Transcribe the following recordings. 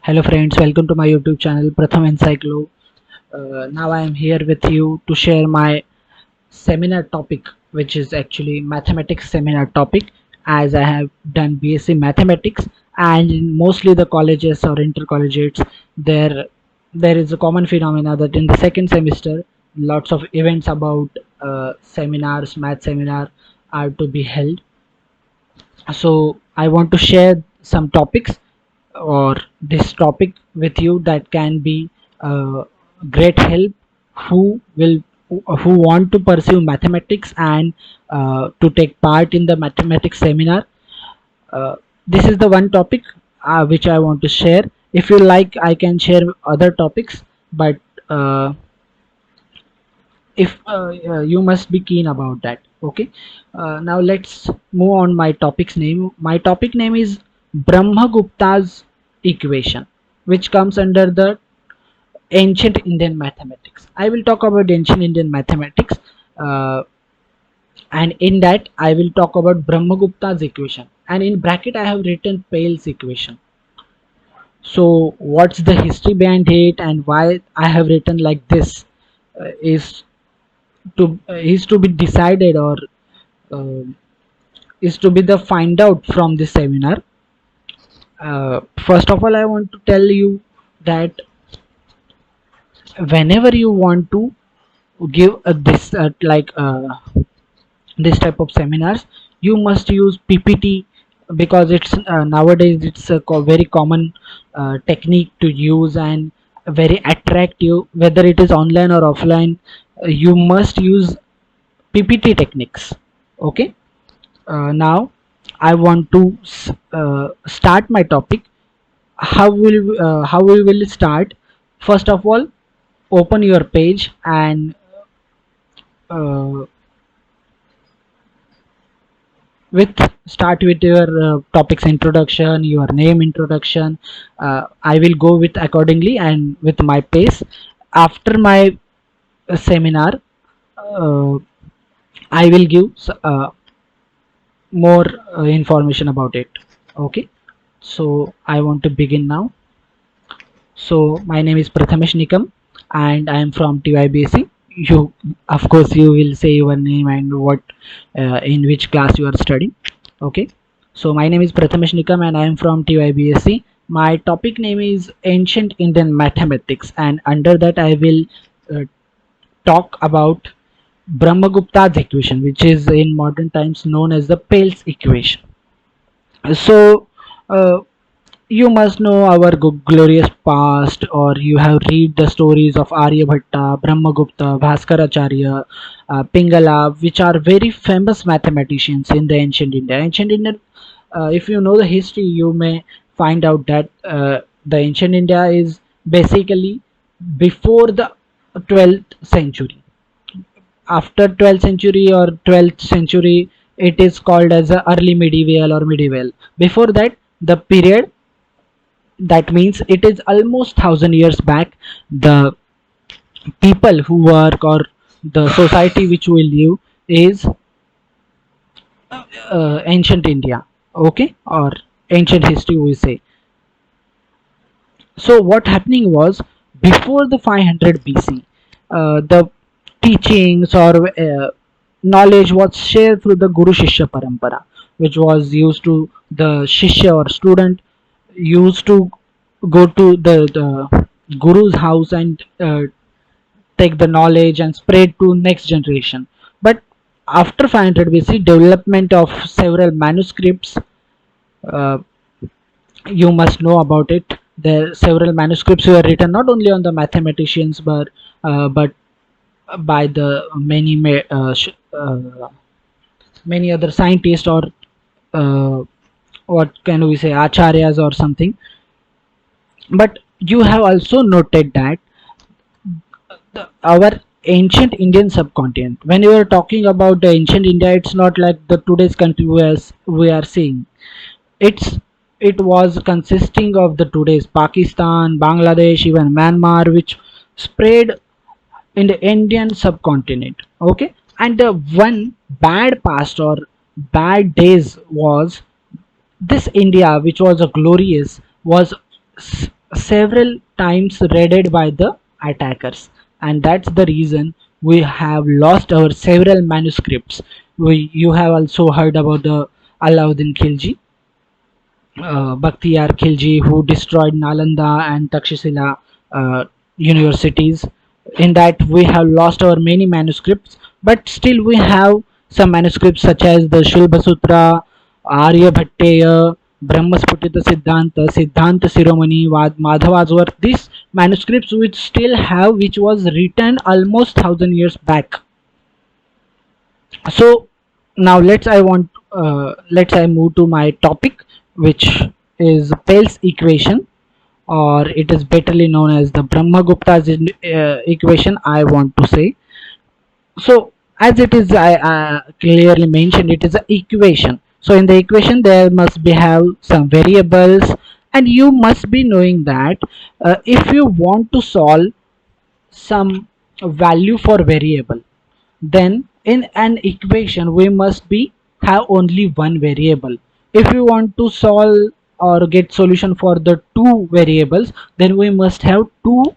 Hello friends, welcome to my YouTube channel Pratham Encyclo. Now I am here with you to share my seminar topic, which is actually mathematics seminar topic, as I have done BSc mathematics, and in mostly the colleges or intercollegiates there is a common phenomena that in the second semester lots of events about seminars, math seminar are to be held. So I want to share some topics or this topic with you that can be great help who will who want to pursue mathematics and to take part in the mathematics seminar. This is the one topic which I want to share. If you like, I can share other topics, but uh, if you must be keen about that. Okay, now let's move on. My topic name is Brahmagupta's equation, which comes under the ancient Indian mathematics. I will talk about ancient Indian mathematics, uh, and in that I will talk about Brahmagupta's equation, and in bracket I have written Pale's equation. So what's the history behind it and why I have written like this is to be decided, or uh, is to be the find out from this seminar. First of all, I want to tell you that whenever you want to give this type of seminars, you must use PPT, because it's nowadays it's a very common technique to use and very attractive, whether it is online or offline. You must use PPT techniques. Okay, now I want to start my topic. How we will start? First of all, open your page and uh, with start with your topics introduction, your name introduction. I will go with accordingly and with my pace. After my seminar, uh, I will give more information about it. Okay, so I want to begin now. So my name is Prathamesh Nikam and I am from TYBC. You, of course, you will say your name and what, in which class you are studying. Okay. So my name is Prathamesh Nikam and I am from TYBSC. My topic name is Ancient Indian Mathematics, and under that I will talk about Brahmagupta's equation, which is in modern times known as the Pale's equation. So uh, you must know our glorious past, or you have read the stories of Aryabhatta, Brahmagupta, Bhaskaracharya, Pingala, which are very famous mathematicians in the ancient India. Ancient India, if you know the history, you may find out that the ancient India is basically before the 12th century. After 12th century or 12th century, it is called as a early medieval or medieval. Before that, the period, that means it is almost 1,000 years back, the people who work or the society which we live is ancient India. Okay, or ancient history we say. So what happening was, before the 500 BC, the teachings or knowledge was shared through the Guru Shishya Parampara, which was used to the Shishya or student used to go to the Guru's house and take the knowledge and spread to next generation. But after 500 BC, development of several manuscripts, uh, you must know about it. There several manuscripts were written not only on the mathematicians, but by the many other scientists, or uh, what can we say, acharyas or something. But you have also noted that our ancient Indian subcontinent, when you are talking about the ancient India, it's not like the today's country we are seeing. It's it was consisting of the today's Pakistan, Bangladesh, even Myanmar, which spread in the Indian subcontinent. Okay, and the one bad past or bad days was this India, which was a glorious, was several times raided by the attackers, and that's the reason we have lost our several manuscripts. You have also heard about the Alauddin Khilji, Bakhtiyar Khilji, who destroyed Nalanda and Takshashila universities. In that, we have lost our many manuscripts, but still we have some manuscripts such as the Shilpa Sutra, Arya Bhatteya, Brahmasputita Siddhanta, Siddhanta Siromani, Madhavajwar. These manuscripts which still have, which was written almost 1000 years back. So now let's I move to my topic, which is Pell's equation, or it is betterly known as the Brahmagupta's equation, I want to say. So as it is, I clearly mentioned, it is an equation. So in the equation there must be have some variables, and you must be knowing that if you want to solve some value for variable, then in an equation we must be have only one variable. If we want to solve or get solution for the two variables, then we must have two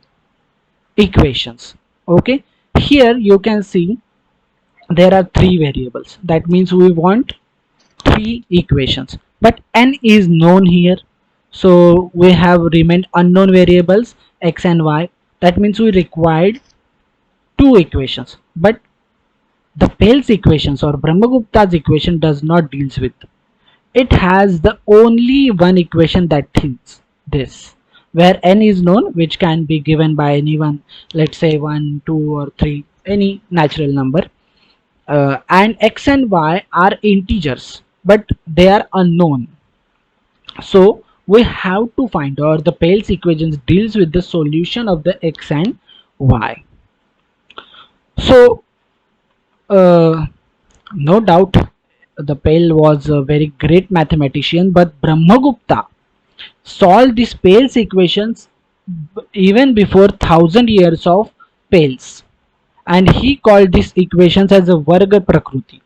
equations. Okay, here you can see there are three variables. That means we want three equations, but n is known here, so we have remained unknown variables x and y. That means we required two equations, but the Pell's equations or Brahmagupta's equation does not deals with. It has the only one equation that is this, where n is known, which can be given by anyone, let's say 1, 2 or 3, any natural number, and x and y are integers, but they are unknown. So we have to find, or the Pell's equations deals with the solution of the x and y. So no doubt the Pell was a very great mathematician, but Brahmagupta solved these Pell's equations even before 1000 years of Pell's, and he called these equations as a Varga Prakruti,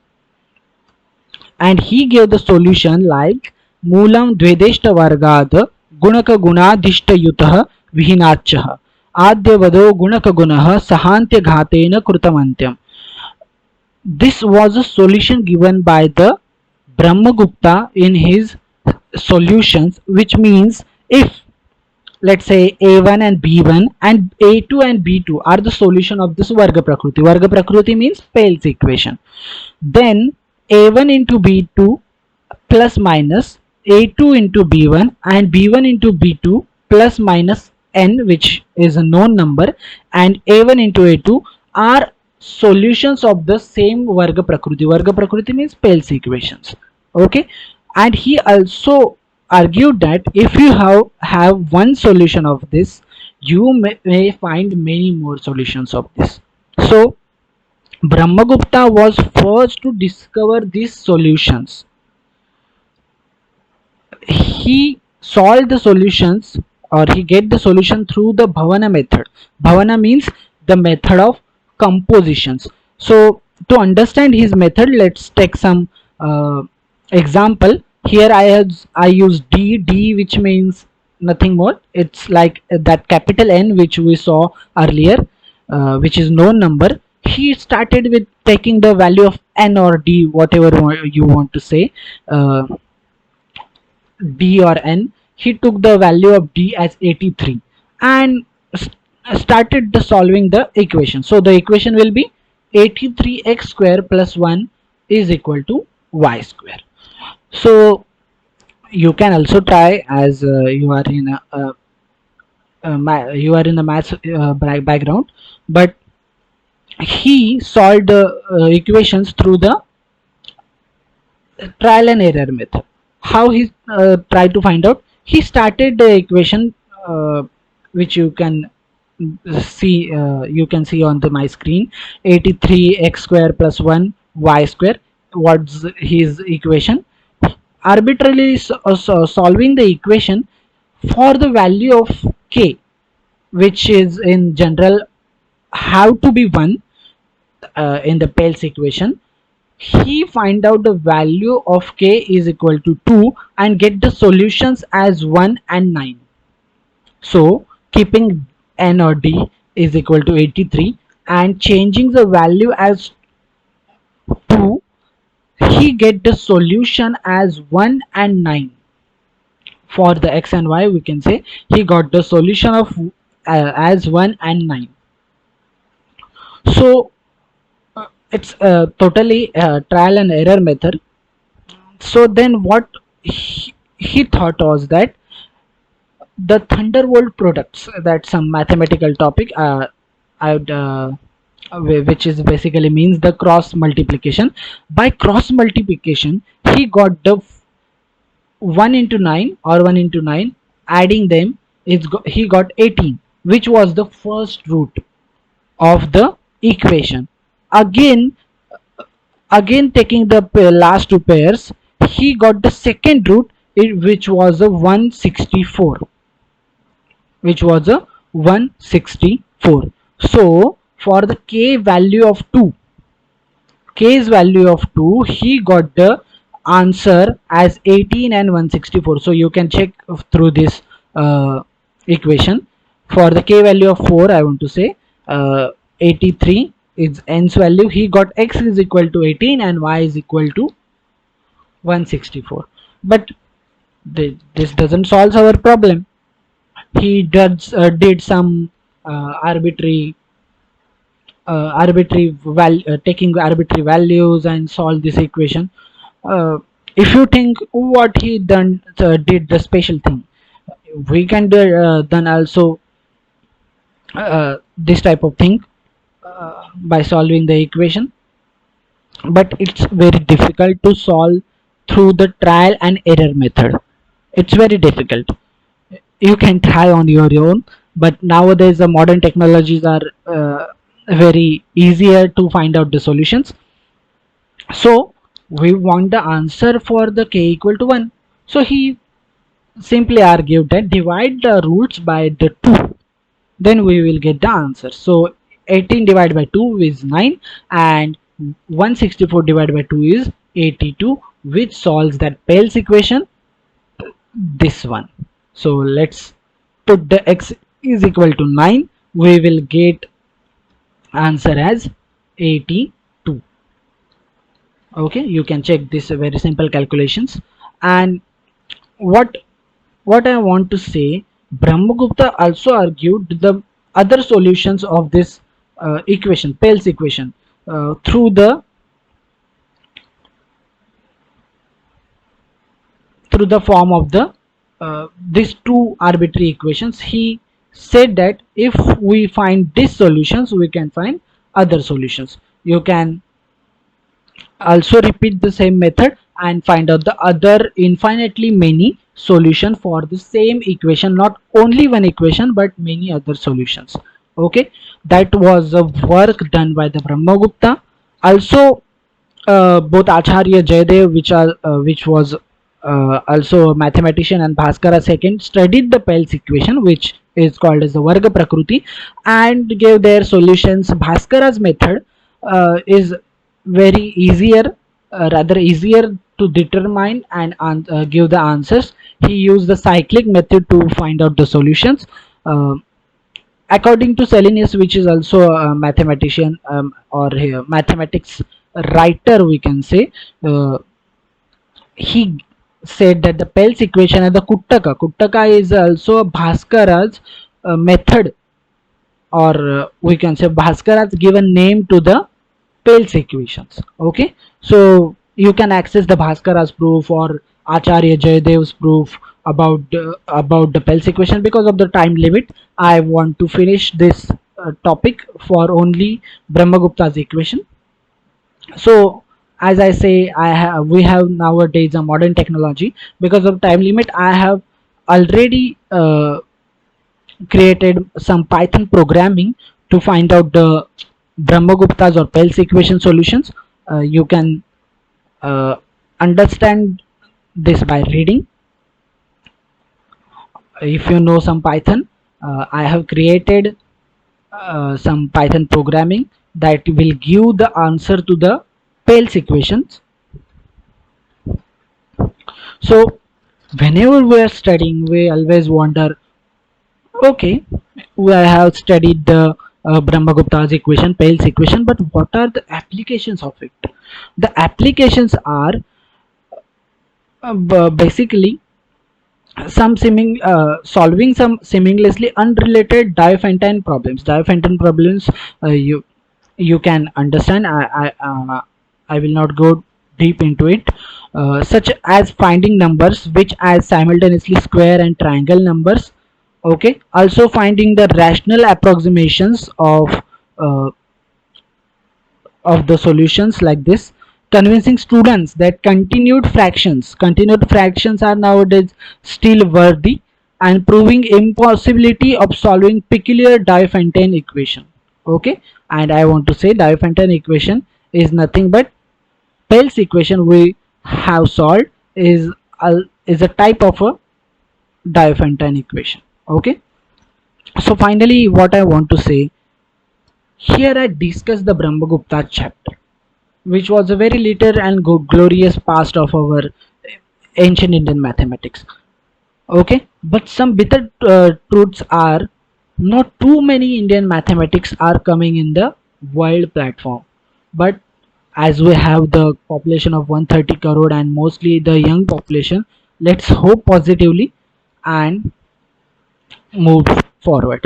and he gave the solution like Moolam Dvedeshta Vargad Gunaka Gunadishta Yutah Vihinachah Adyavado Gunaka Gunah Sahantya Ghatena Krutamantyam. This was a solution given by the Brahmagupta in his solutions, which means if let's say a1 and b1 and a2 and b2 are the solution of this Varga Prakruti. Varga Prakruti means Pell's equation. Then a1 into b2 plus minus a2 into b1 and b1 into b2 plus minus n, which is a known number, and a1 into a2 are solutions of the same Varga Prakruti. Varga Prakruti means Pell's equations. Okay, and he also argued that if you have one solution of this, you may find many more solutions of this. So Brahmagupta was first to discover these solutions. He solved the solutions, or he get the solution through the Bhavana method. Bhavana means the method of compositions. So to understand his method, let's take some example. Here I use d, which means nothing more. It's like that capital N which we saw earlier, which is known number. He started with taking the value of n or d, whatever you want to say, d or n. He took the value of d as 83 and started the solving the equation. So the equation will be 83x square plus 1 is equal to y square. So you can also try, as you are in you are in the maths background, but he solved the equations through the trial and error method. How he tried to find out? He started the equation, which you can see on my screen, 83x square plus 1 y square. What's his equation? Arbitrarily solving the equation for the value of k, which is in general have to be 1 in the Pell's equation. He find out the value of k is equal to 2 and get the solutions as 1 and 9. So keeping n or d is equal to 83 and changing the value as 2, he get the solution as 1 and 9. For the x and y, we can say he got the solution of as 1 and 9. So it's totally trial and error method. So then what he thought was that the Thunderbolt products, that's some mathematical topic, I would which is basically means the cross multiplication. By cross multiplication he got the 1 into 9 or 1 into 9, adding them he got 18, which was the first root of the equation. Again, taking the last two pairs, he got the second root, which was a 164, which was a 164. So for the k value of 2, k's value of 2, he got the answer as 18 and 164. So you can check through this equation. For the k value of 4, I want to say 83 is n's value. He got x is equal to 18 and y is equal to 164. But this doesn't solve our problem. He did some arbitrary taking arbitrary values and solve this equation. If you think what he did the special thing, we can do then also this type of thing by solving the equation, but it's very difficult to solve through the trial and error method. It's very difficult. You can try on your own, but nowadays the modern technologies are very easier to find out the solutions. So we want the answer for the k equal to 1. So he simply argued that divide the roots by the 2, then we will get the answer. So 18 divided by 2 is 9 and 164 divided by 2 is 82, which solves that Pell's equation, this one. So let's put the x is equal to 9, we will get answer as 82. Okay, you can check this very simple calculations. And what I want to say, Brahmagupta also argued the other solutions of this equation, Pell's equation, through the form of the these two arbitrary equations. He said that if we find these solutions, we can find other solutions. You can also repeat the same method and find out the other infinitely many solution for the same equation, not only one equation but many other solutions. Okay, that was a work done by the Brahmagupta. Also both Acharya Jayadev, which was also a mathematician, and Bhaskara second studied the Pell's equation, which is called as the Varga Prakruti, and gave their solutions. Bhaskara's method is very easier, rather easier to determine and give the answers. He used the cyclic method to find out the solutions. According to Selenius, which is also a mathematician, or mathematics writer, we can say, he said that the Pell's equation and the Kuttaka is also a Bhaskara's method, or we can say Bhaskara's given name to the Pell's equations. Okay, so you can access the Bhaskara's proof or Acharya Jayadev's proof about the Pell's equation. Because of the time limit, I want to finish this topic for only Brahmagupta's equation. So as I say, we have nowadays a modern technology. Because of time limit, I have already created some Python programming to find out the Brahmagupta's or Pell's equation solutions. You can understand this by reading. If you know some Python, I have created some Python programming that will give the answer to the Pell's equations. So whenever we are studying, we always wonder Okay, we have studied the Brahmagupta's equation, Pale's equation, but what are the applications of it? The applications are basically solving some seemingly unrelated Diophantine problems. Diophantine problems, you can understand. I will not go deep into it. Such as finding numbers which as simultaneously square and triangle numbers. Okay. Also finding the rational approximations uh, of the solutions like this, convincing students that continued fractions are nowadays still worthy, and proving impossibility of solving peculiar Diophantine equation. Okay, and I want to say Diophantine equation is nothing but Pell's equation we have solved is a type of a Diophantine equation. Okay, so finally what I want to say here, I discuss the Brahmagupta chapter, which was a very later and glorious past of our ancient Indian mathematics. Okay, but some bitter truths are not too many Indian mathematics are coming in the world platform, but as we have the population of 130 crore and mostly the young population, let's hope positively and move forward.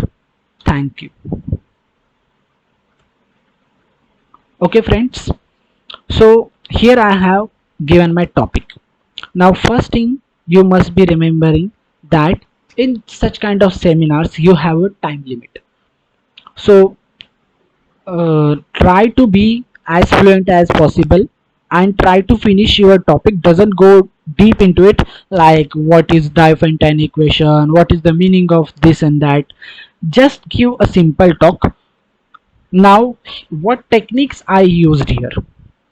Thank you. Okay, friends. So here I have given my topic. Now, first thing you must be remembering that in such kind of seminars you have a time limit. So try to be as fluent as possible and try to finish your topic. Doesn't go deep into it like what is Diophantine equation, what is the meaning of this and that. Just give a simple talk. Now, what techniques I used here?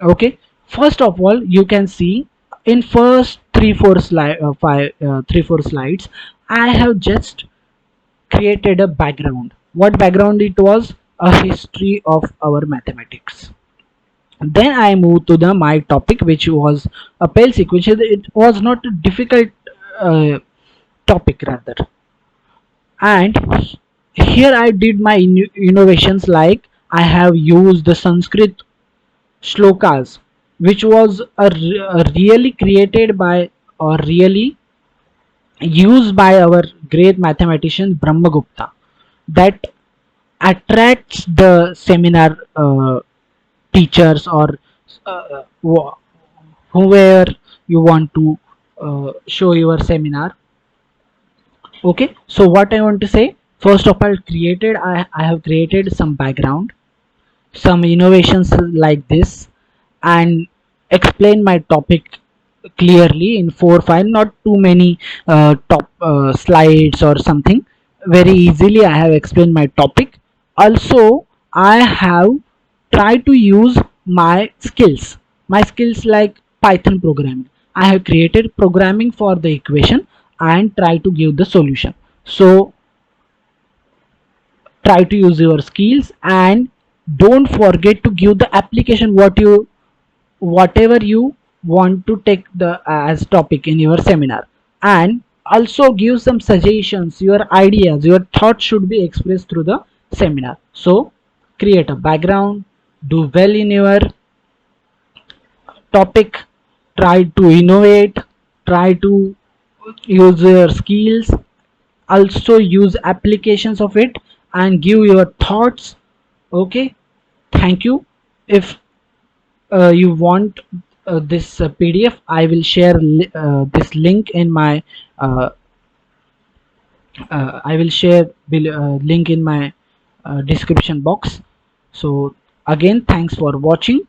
Okay, first of all, you can see in first 3 4 slides, I have just created a background. What background it was? A history of our mathematics. Then I moved to the my topic, which was a Pell's equation. It was not a difficult uh, topic rather, and here I did my innovations, like I have used the Sanskrit shlokas, which was a really created by or really used by our great mathematician Brahmagupta, that attracts the seminar teachers or whoever you want to show your seminar. Okay, so what I want to say, first of all, I have created some background, some innovations like this, and explain my topic clearly in 4 5, not too many top slides or something. Very easily I have explained my topic. Also I have tried to use my skills like Python programming. I have created programming for the equation and try to give the solution. So try to use your skills and don't forget to give the application whatever you want to take the as topic in your seminar, and also give some suggestions. Your ideas, your thoughts should be expressed through the seminar. So create a background, do well in your topic, try to innovate, try to use your skills, also use applications of it and give your thoughts. Okay, thank you. If you want this PDF, I will share this link in my I will share link in my description box. So again, thanks for watching.